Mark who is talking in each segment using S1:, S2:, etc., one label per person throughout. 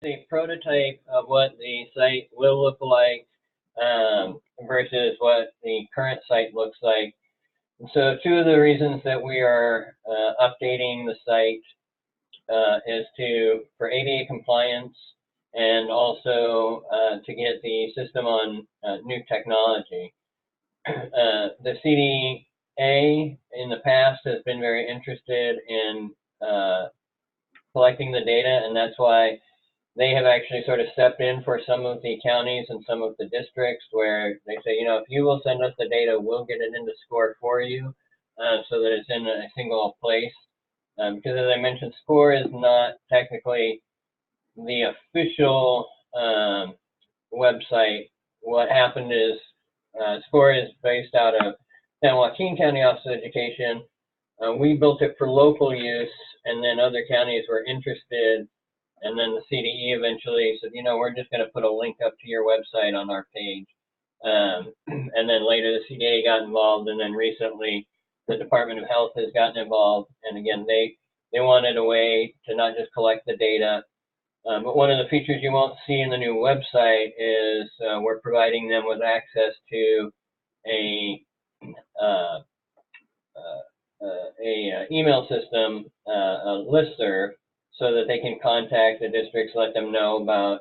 S1: a prototype of what the site will look like versus what the current site looks like. And so two of the reasons that we are updating the site is for ADA compliance and also to get the system on new technology. The CDA in the past has been very interested in collecting the data, and that's why they have actually sort of stepped in for some of the counties and some of the districts where they say, you know, if you will send us the data, we'll get it into SCOHR for you so that it's in a single place. Because as I mentioned, SCOHR is not technically the official website. What happened is SCOHR is based out of San Joaquin County Office of Education. We built it for local use, and then other counties were interested, and then the CDE eventually said, you know, we're just going to put a link up to your website on our page. And then later the CDA got involved, and then recently the Department of Health has gotten involved. And again, they wanted a way to not just collect the data, but one of the features you won't see in the new website is we're providing them with access to a email system, a listserv, so that they can contact the districts, let them know about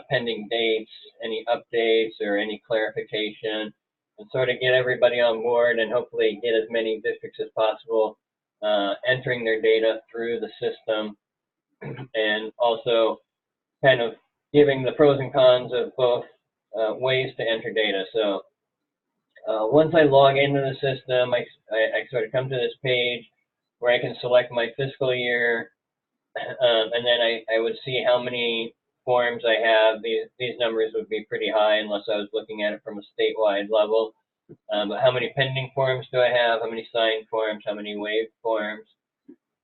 S1: pending dates, any updates, or any clarification, and sort of get everybody on board and hopefully get as many districts as possible entering their data through the system, and also kind of giving the pros and cons of both ways to enter data. So once I log into the system, I sort of come to this page where I can select my fiscal year, and then I would see how many forms I have. These numbers would be pretty high unless I was looking at it from a statewide level. But how many pending forms do I have? How many signed forms? How many waived forms?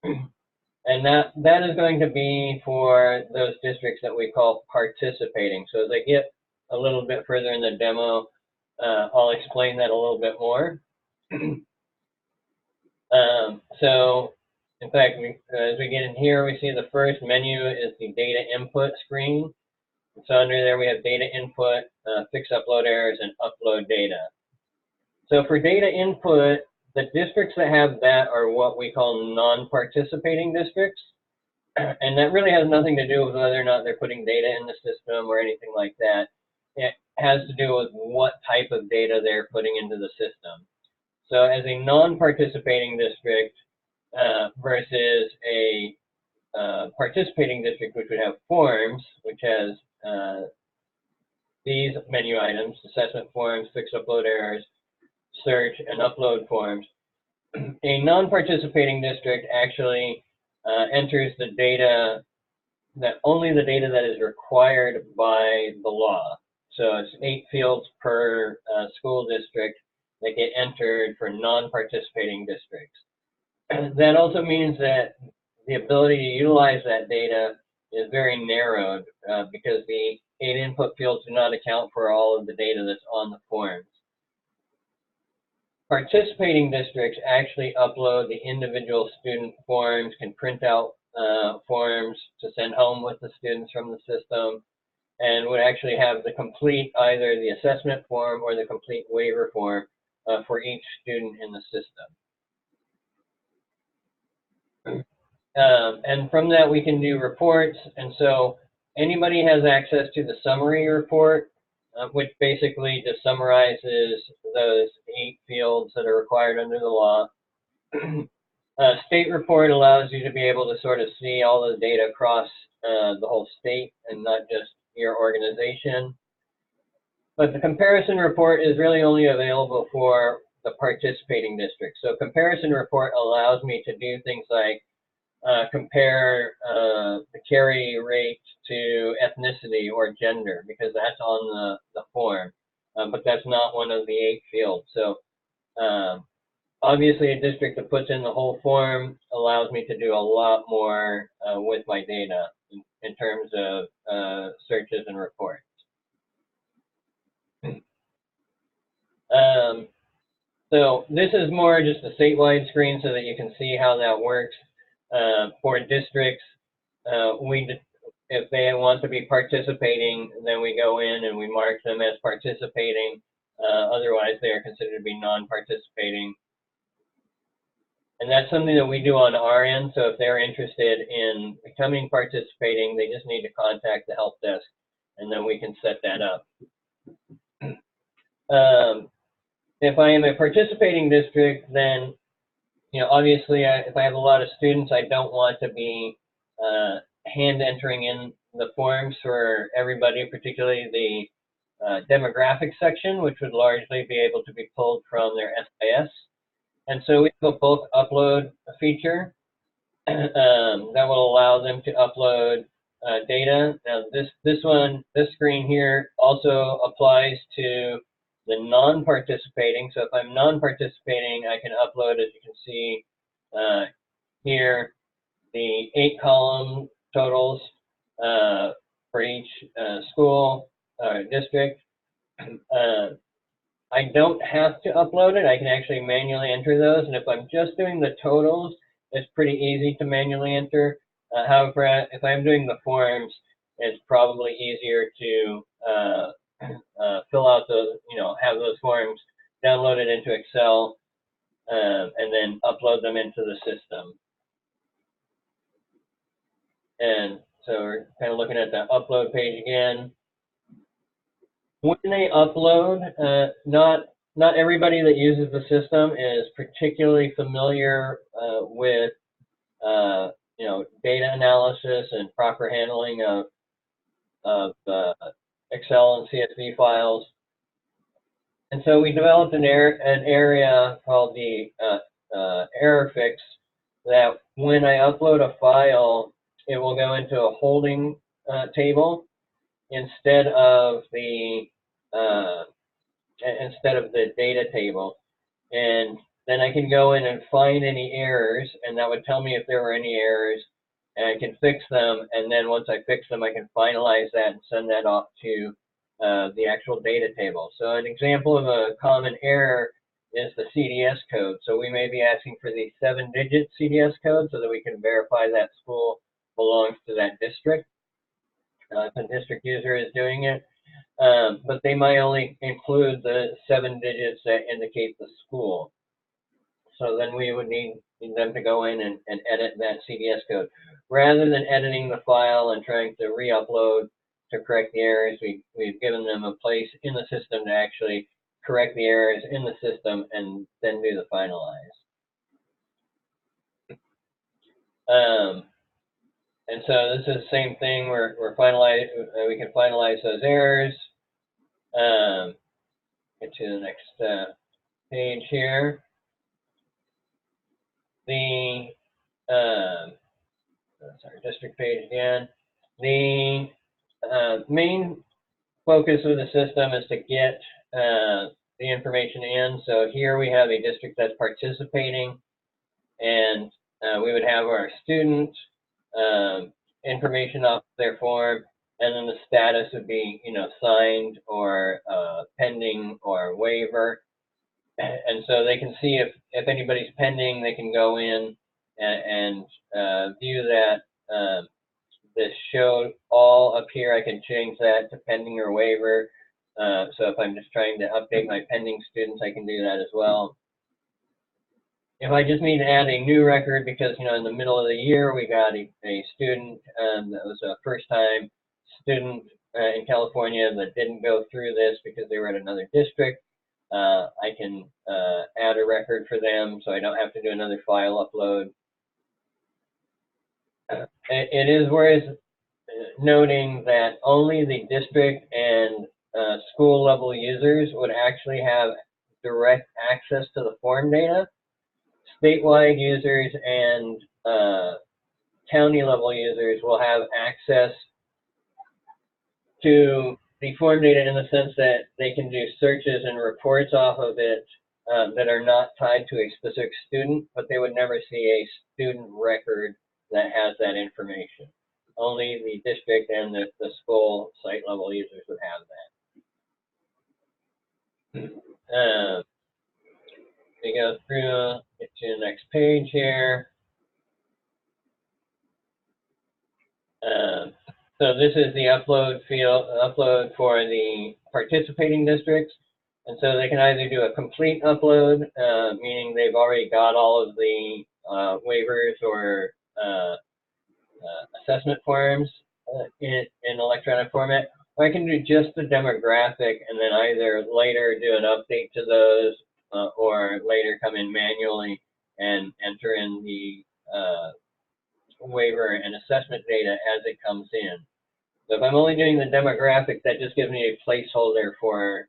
S1: And that is going to be for those districts that we call participating. So as I get a little bit further in the demo, I'll explain that a little bit more. So in fact, as we get in here, we see the first menu is the data input screen. So under there, we have data input, fix upload errors, and upload data. So for data input, the districts that have that are what we call non-participating districts. And that really has nothing to do with whether or not they're putting data in the system or anything like that. It has to do with what type of data they're putting into the system. So as a non-participating district versus a participating district, which would have forms, which has these menu items: assessment forms, fix upload errors, search, and upload forms. A non-participating district actually enters the data, only the data that is required by the law. So it's 8 fields per school district that get entered for non-participating districts. That also means that the ability to utilize that data is very narrowed because the 8 input fields do not account for all of the data that's on the forms. Participating districts actually upload the individual student forms, can print out forms to send home with the students from the system, and would actually have the complete, either the assessment form or the complete waiver form for each student in the system. And from that, we can do reports. And so anybody has access to the summary report, which basically just summarizes those 8 fields that are required under the law. State report allows you to be able to sort of see all the data across the whole state and not just your organization. But the comparison report is really only available for the participating districts. So comparison report allows me to do things like compare the carry rate to ethnicity or gender, because that's on the form, but that's not one of the 8 fields. So obviously a district that puts in the whole form allows me to do a lot more with my data in terms of searches and reports. So this is more just a statewide screen so that you can see how that works. For districts, if they want to be participating, then we go in and we mark them as participating. Otherwise, they are considered to be non-participating. And that's something that we do on our end. So if they're interested in becoming participating, they just need to contact the help desk, and then we can set that up. If I am a participating district, then obviously, if I have a lot of students, I don't want to be hand entering in the forms for everybody, particularly the demographic section, which would largely be able to be pulled from their SIS. And so we have a bulk upload feature that will allow them to upload data. Now, this screen here also applies to the non-participating. So if I'm non-participating, I can upload, as you can see here, the 8-column totals for each school district. I don't have to upload it. I can actually manually enter those. And if I'm just doing the totals, it's pretty easy to manually enter. However, if I'm doing the forms, it's probably easier to fill out those, have those forms downloaded into Excel and then upload them into the system. And so we're kind of looking at the upload page again. When they upload, not everybody that uses the system is particularly familiar with data analysis and proper handling of Excel and CSV files. And so we developed an area called the error fix, that when I upload a file, it will go into a holding table instead of the data table. And then I can go in and find any errors, and that would tell me if there were any errors, and I can fix them. And then once I fix them, I can finalize that and send that off to the actual data table. So an example of a common error is the CDS code. So we may be asking for the 7-digit CDS code so that we can verify that school belongs to that district. If a district user is doing it, but they might only include the 7 digits that indicate the school. So then we would need them to go in and edit that CDS code. Rather than editing the file and trying to re-upload to correct the errors, we've given them a place in the system to actually correct the errors in the system and then do the finalize. And so this is the same thing. We can finalize those errors. Get to the next page here. The sorry, district page again. The main focus of the system is to get the information in. So here we have a district that's participating, and we would have our student information off their form, and then the status would be, signed or pending or waiver. And so they can see if anybody's pending, they can go in and view that. This show all up here, I can change that to pending or waiver. So if I'm just trying to update my pending students, I can do that as well. If I just need to add a new record because, in the middle of the year, we got a student that was a first-time student in California that didn't go through this because they were at another district, I can add a record for them so I don't have to do another file upload. It is worth noting that only the district and school level users would actually have direct access to the form data. Statewide users and county level users will have access to the form data in the sense that they can do searches and reports off of it that are not tied to a specific student, but they would never see a student record that has that information. Only the district and the school site level users would have that. We go through, get to the next page here. So this is the upload field, upload for the participating districts. And so they can either do a complete upload, meaning they've already got all of the waivers or assessment forms in electronic format, or I can do just the demographic and then either later do an update to those or later come in manually and enter in the waiver and assessment data as it comes in. So if I'm only doing the demographic, that just gives me a placeholder for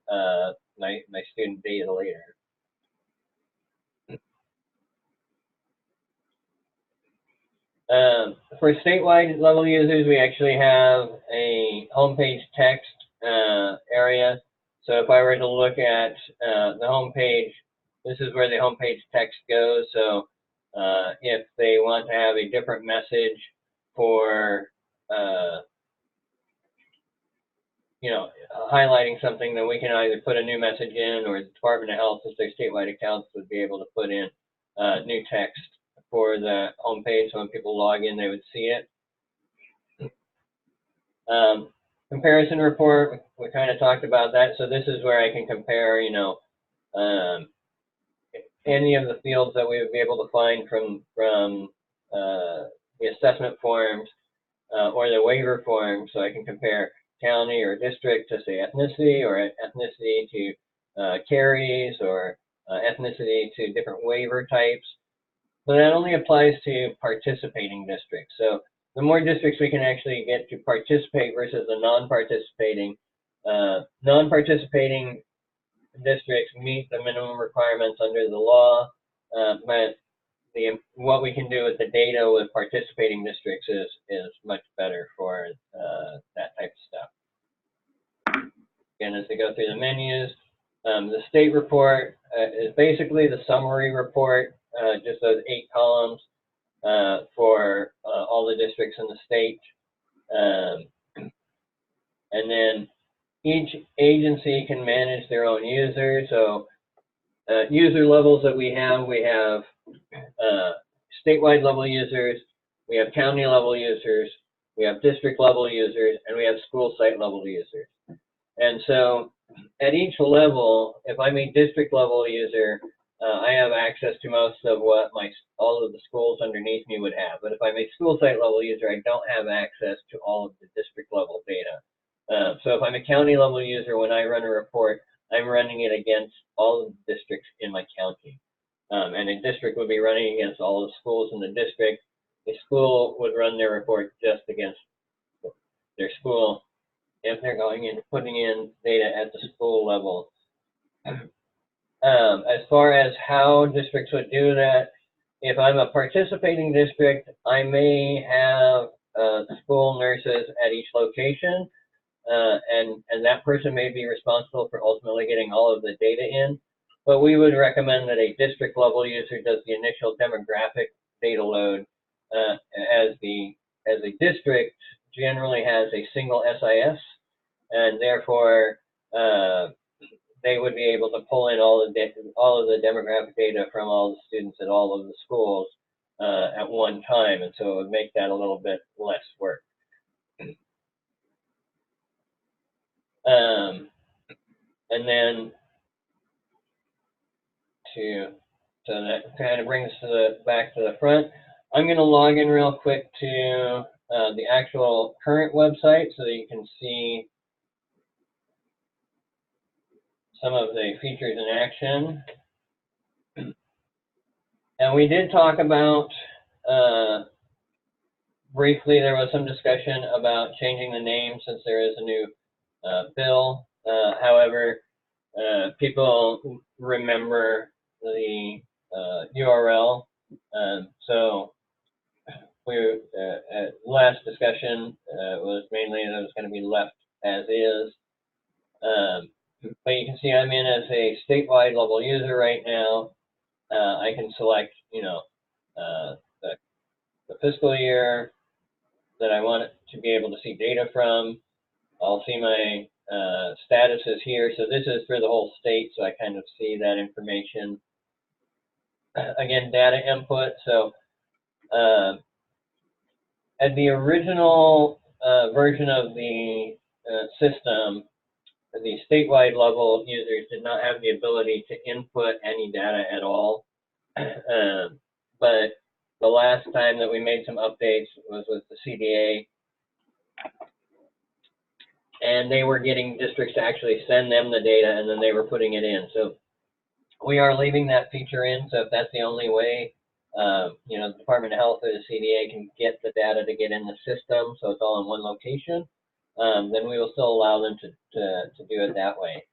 S1: my student data later. For statewide level users, we actually have a homepage text area. So if I were to look at the homepage, this is where the homepage text goes. So if they want to have a different message for highlighting something, then we can either put a new message in, or the Department of Health, since they're statewide accounts, would be able to put in new text for the homepage, so when people log in, they would see it. Comparison report, we kind of talked about that. So this is where I can compare, any of the fields that we would be able to find from the assessment forms or the waiver forms. So I can compare county or district to, say, ethnicity, or ethnicity to carries, or ethnicity to different waiver types. But that only applies to participating districts. So the more districts we can actually get to participate versus the non-participating, non-participating districts meet the minimum requirements under the law, but what we can do with the data with participating districts is much better for that type of stuff. Again, as we go through the menus, the state report is basically the summary report, just those 8 columns for all the districts in the state. And then each agency can manage their own users. So user levels that we have statewide level users, we have county level users, we have district level users, and we have school site level users. And so at each level, if I'm a district level user, I have access to most of what all of the schools underneath me would have. But if I'm a school site level user, I don't have access to all of the district level data. So if I'm a county level user, when I run a report, I'm running it against all of the districts in my county. And a district would be running against all the schools in the district. A school would run their report just against their school if they're going in putting in data at the school level. As far as how districts would do that, if I'm a participating district, I may have school nurses at each location, and that person may be responsible for ultimately getting all of the data in. But we would recommend that a district level user does the initial demographic data load, as a district generally has a single SIS, and therefore they would be able to pull in all of the demographic data from all the students at all of the schools at one time, and so it would make that a little bit less work. And then so that kind of brings us back to the front. I'm going to log in real quick to the actual current website so that you can see some of the features in action. And we did talk about, briefly, there was some discussion about changing the name since there is a new bill. However, people remember the URL. So last discussion was mainly that it was going to be left as is. But you can see I'm in as a statewide level user right now. I can select, the fiscal year that I want to be able to see data from. I'll see my statuses here. So this is for the whole state, so I kind of see that information. Again, data input. So at the original version of the system, the statewide level users did not have the ability to input any data at all. But the last time that we made some updates was with the CDA, and they were getting districts to actually send them the data, and then they were putting it in. So we are leaving that feature in. So if that's the only way, the Department of Health or the CDA can get the data to get in the system, so it's all in one location, then we will still allow them to do it that way.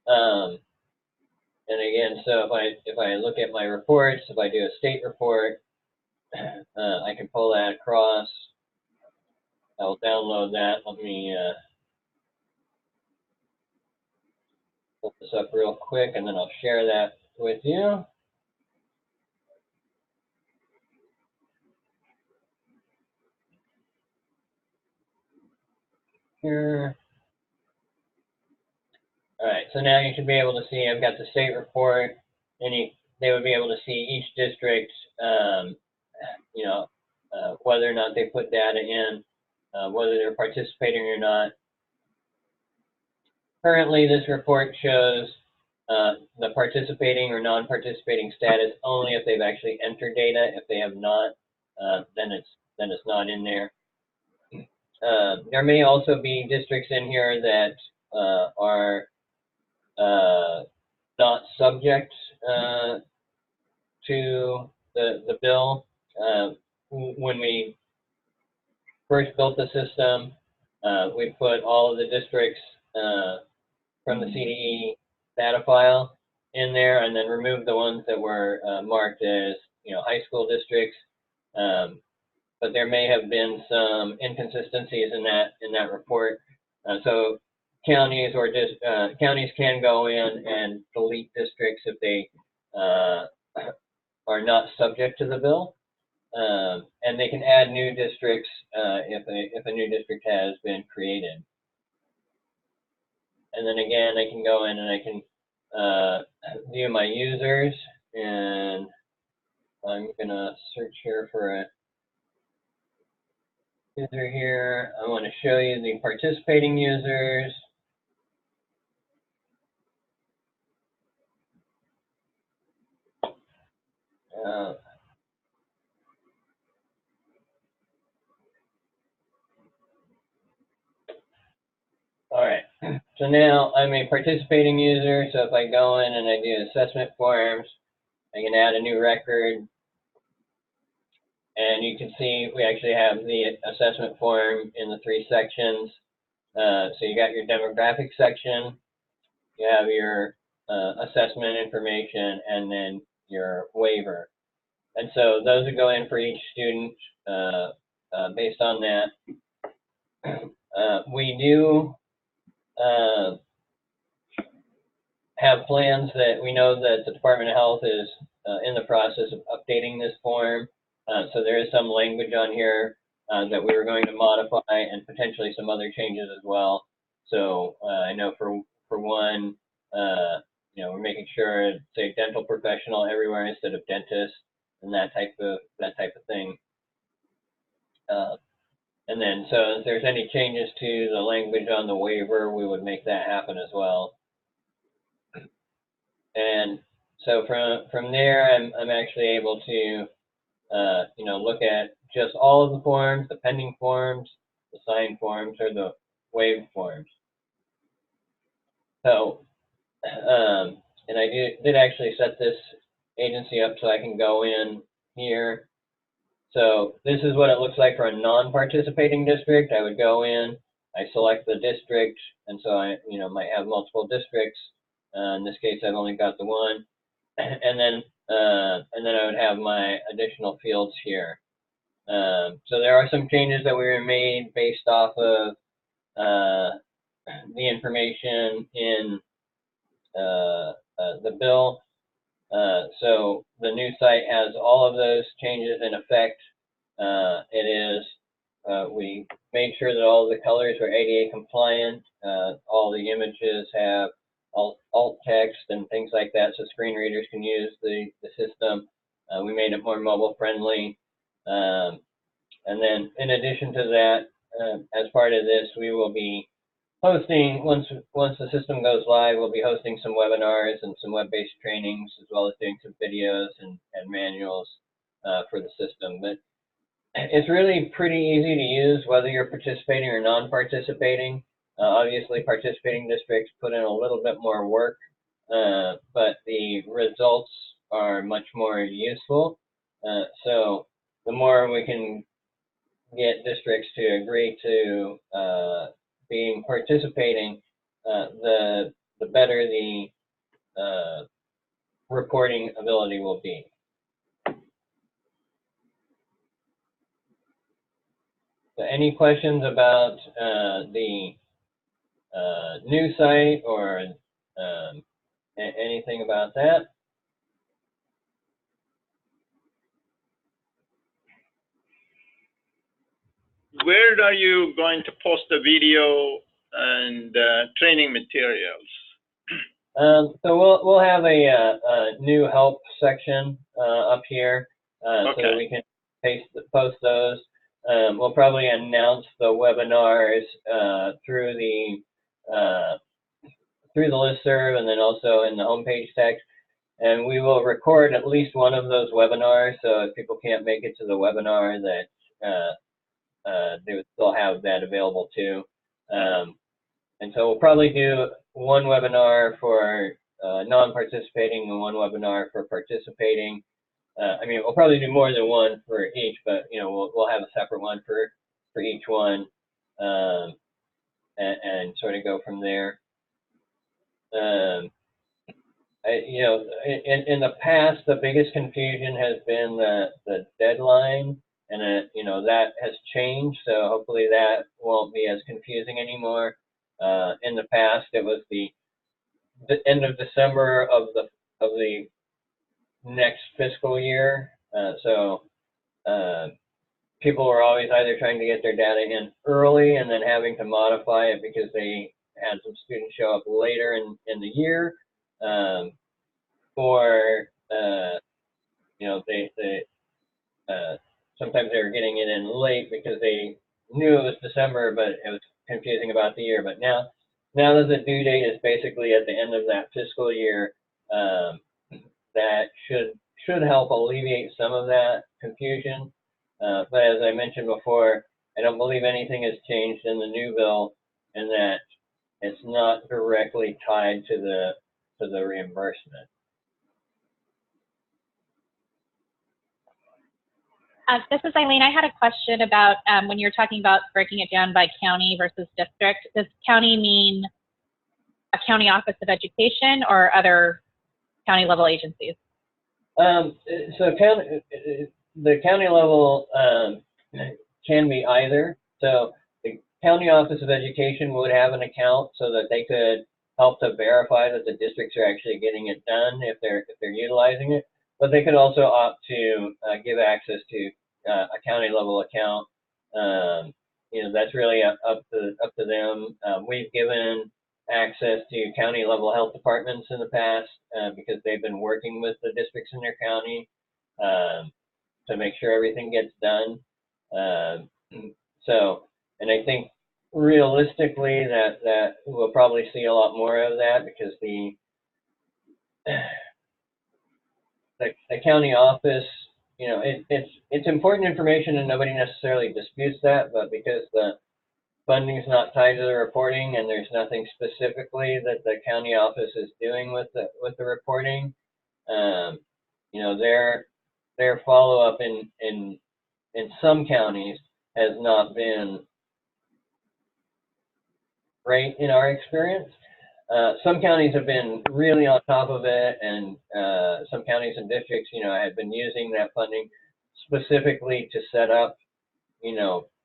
S1: And again, so if I look at my reports, if I do a state report, I can pull that across. I'll download that. Let me pull this up real quick, and then I'll share that with you. Here. All right, so now you should be able to see I've got the state report, and they would be able to see each district, whether or not they put data in, whether they're participating or not. Currently, this report shows the participating or non-participating status only if they've actually entered data. If they have not, then it's not in there. There may also be districts in here that are not subject to the bill. When we first built the system, we put all of the districts from the CDE data file in there, and then removed the ones that were marked as high school districts. But there may have been some inconsistencies in that report. So counties or just counties can go in and delete districts if they are not subject to the bill, and they can add new districts if a new district has been created. And then again, I can go in and I can view my users, and I'm gonna search here for a user here. I want to show you the participating users. All right, so now I'm a participating user, so if I go in and I do assessment forms, I can add a new record, and you can see we actually have the assessment form in the 3 sections. So you got your demographic section, you have your assessment information, and then your waiver. And so those would go in for each student based on that. We do have plans that we know that the Department of Health is in the process of updating this form. So there is some language on here that we were going to modify, and potentially some other changes as well. So I know for one, we're making sure it's a dental professional everywhere instead of dentist, and that type of thing. And then, so if there's any changes to the language on the waiver, we would make that happen as well. And so from there, I'm actually able to look at just all of the forms, the pending forms, the signed forms, or the waived forms. So, and I did actually set this agency up so I can go in here. So this is what it looks like for a non-participating district. I would go in, I select the district, and so I might have multiple districts. In this case, I've only got the one, and then I would have my additional fields here. So there are some changes that were made based off of the information in the bill. So the new site has all of those changes in effect. We made sure that all the colors were ADA compliant. All the images have alt text and things like that, so screen readers can use the system. We made it more mobile friendly. And then in addition to that, as part of this, we will be hosting, once the system goes live, we'll be hosting some webinars and some web-based trainings, as well as doing some videos and manuals for the system. But it's really pretty easy to use, whether you're participating or non-participating. Obviously, participating districts put in a little bit more work, but the results are much more useful. So the more we can get districts to agree to being participating, the better the reporting ability will be. So any questions about the new site or anything about that?
S2: Where are you going to post the video and training materials?
S1: So we'll have a new help section up here,
S2: Okay.
S1: so that we can post those. We'll probably announce the webinars through the listserv and then also in the homepage text. And we will record at least one of those webinars, so if people can't make it to the webinar, that they would still have that available too. And so we'll probably do one webinar for non-participating and one webinar for participating. I mean, we'll probably do more than one for each, but we'll have a separate one for each one, and sort of go from there. In the past, the biggest confusion has been the deadline, and that has changed. So hopefully that won't be as confusing anymore. In the past, it was the end of December of the next fiscal year. So people were always either trying to get their data in early and then having to modify it because they had some students show up later in the year, or sometimes they were getting it in late because they knew it was December, but it was confusing about the year. But now that the due date is basically at the end of that fiscal year, that should help alleviate some of that confusion. But as I mentioned before, I don't believe anything has changed in the new bill, and that it's not directly tied to the reimbursement.
S3: This is Eileen. I had a question about when you're talking about breaking it down by county versus district. Does county mean a county office of education or other county level agencies?
S1: So the county level can be either. So the county office of education would have an account so that they could help to verify that the districts are actually getting it done if they're utilizing it. But they could also opt to give access to a county level account. That's really up to them. We've given access to county level health departments in the past because they've been working with the districts in their county to make sure everything gets done. And I think realistically that we'll probably see a lot more of that because the county office, it's important information and nobody necessarily disputes that, but because the funding is not tied to the reporting and there's nothing specifically that the county office is doing with the reporting, their follow-up in some counties has not been great in our experience. Some counties have been really on top of it, and some counties and districts, have been using that funding specifically to set up,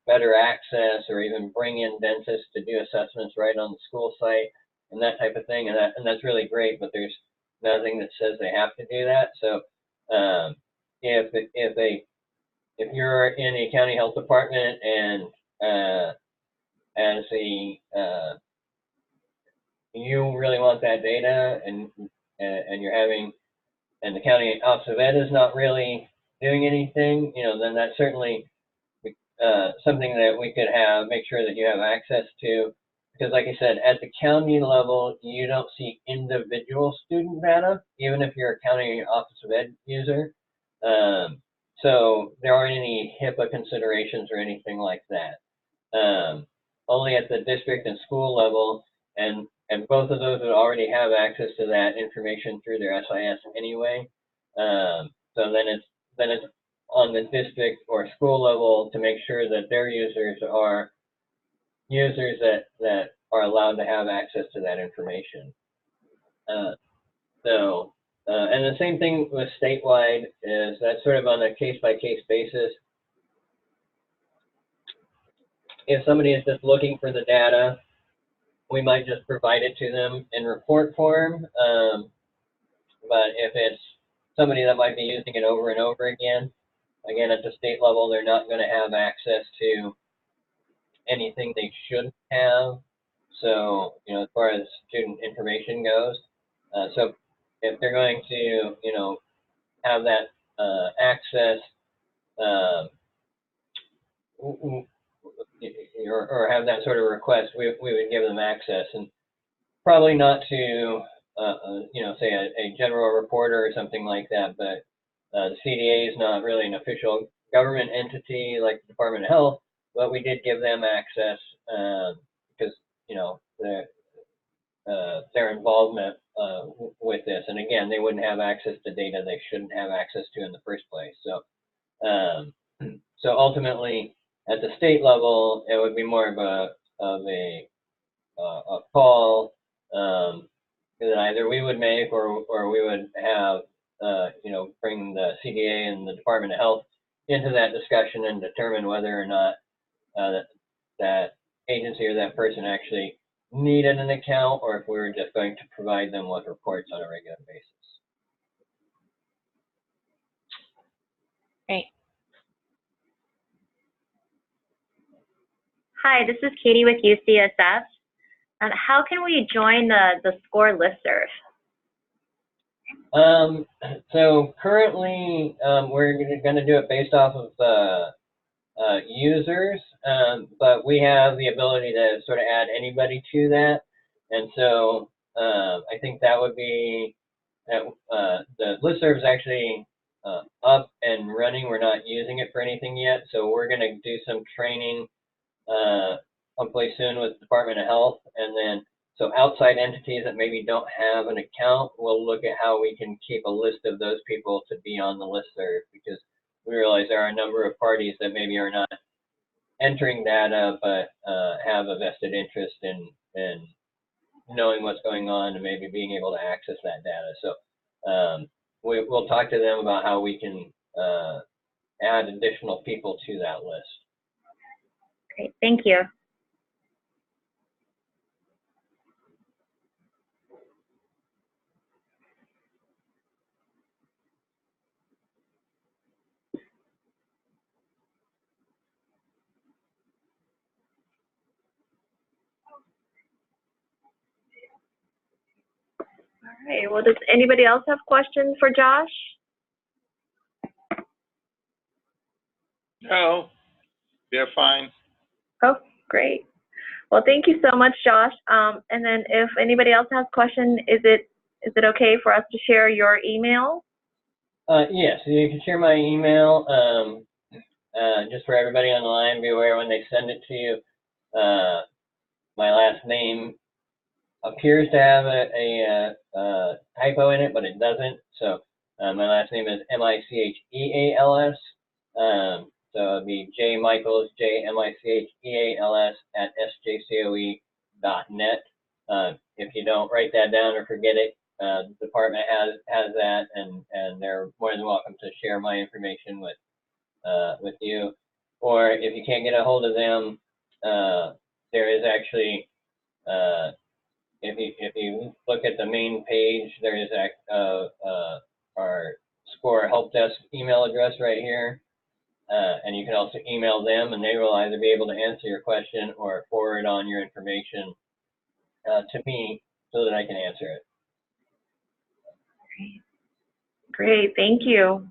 S1: better access or even bring in dentists to do assessments right on the school site and that type of thing. And that's really great, but there's nothing that says they have to do that. So if you're in a county health department and as you really want that data and the county office of ed is not really doing anything, then that certainly something that we could make sure that you have access to, because like I said, at the county level, you don't see individual student data, even if you're a county Office of Ed user. So there aren't any HIPAA considerations or anything like that. Only at the district and school level, and both of those would already have access to that information through their SIS anyway. So then it's on the district or school level to make sure that their users are users that are allowed to have access to that information. And the same thing with statewide is that's sort of on a case-by-case basis. If somebody is just looking for the data, we might just provide it to them in report form. But if it's somebody that might be using it over and over again at the state level, they're not going to have access to anything they shouldn't have. So, as far as student information goes, so if they're going to, have that access, or have that sort of request, we would give them access, and probably not to, say a general reporter or something like that, but the CDA is not really an official government entity like the Department of Health, but we did give them access because, their involvement with this. And again, they wouldn't have access to data they shouldn't have access to in the first place. So, so ultimately, at the state level, it would be more of a call that either we would make or we would have, bring the CDA and the Department of Health into that discussion and determine whether or not that agency or that person actually needed an account, or if we were just going to provide them with reports on a regular basis.
S3: Great.
S4: Hi, this is Katie with UCSF. How can we join the SCOHR listserv?
S1: So currently, we're going to do it based off of users, but we have the ability to sort of add anybody to that. And so I think that would be, the listserv is actually up and running. We're not using it for anything yet. So we're going to do some training hopefully soon with the Department of Health. And then, so outside entities that maybe don't have an account, we'll look at how we can keep a list of those people to be on the listserv, because we realize there are a number of parties that maybe are not entering data, but have a vested interest in knowing what's going on and maybe being able to access that data. So we'll talk to them about how we can add additional people to that list.
S4: Great, thank you. All right, well, does anybody else have questions for Josh?
S2: No, they're fine.
S4: Oh, great. Well, thank you so much, Josh. And then if anybody else has questions, is it okay for us to share your email?
S1: Yes, you can share my email. Just for everybody online, be aware when they send it to you, my last name appears to have a typo in it, but it doesn't. So my last name is Micheals. So it'd be J Michaels, JMicheals @sjcoe.net. If you don't write that down or forget it, the department has that, and they're more than welcome to share my information with you. Or if you can't get a hold of them, there is actually, if you look at the main page, there is our SCOHR help desk email address right here. And you can also email them, and they will either be able to answer your question or forward on your information to me so that I can answer it.
S4: Great, thank you.